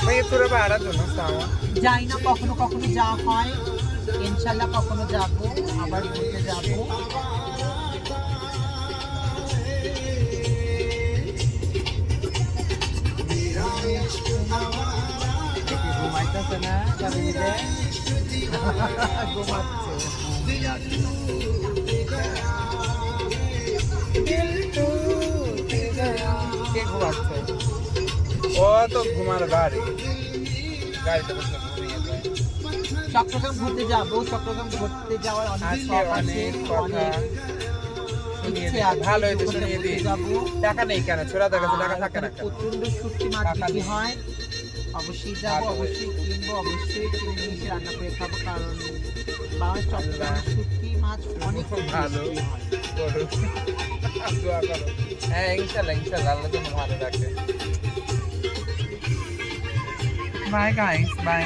भाई তোরা বাড়া দো না সাওয়া যাই না, কখনো কখনো যাওয়া হয়, ইনশাল্লাহ কখনো যাবো, আবার ঘুরতে যাবো। ঘুমাইতেছে না কাবিনীতে, ঘুমাচ্ছে। কে ঘুমাচ্ছে? ও তো ঘুমার বাড়ি, গাড়িতে বসে ঘুমিয়ে যায়। চট্টগ্রাম ঘুরতে যাবো, চট্টগ্রাম ঘুরতে যাওয়ার অনেক আজকে শখ আছে, অনেক কথা অনেক শুনিয়ে ইচ্ছে দিই। আছে, ভালো হয়েছে ঘুরতে শুনিয়ে দিই। যাবো। টাকা নেই কেন? ছোড়াদের কাছে টাকা আর থাকে না ওখানে কেন? প্রচন্ড শুটকি মাছ টাকা বিক্রি নেই। হয়, অবশ্যই যাবো, ভালো অবশ্যই কিনবো, অবশ্যই কিনে নিয়ে এসে রান্না করে খাবো, কারণ বাংলাদেশ চট্টগ্রামের শুটকি মাছ অনেক খুব ভালো। tasty হয়। করো। দোয়া করো। হ্যাঁ ইনশাল্লাহ ইনশাল্লাহ আল্লাহ যেন ভালো রাখে। Bye guys bye.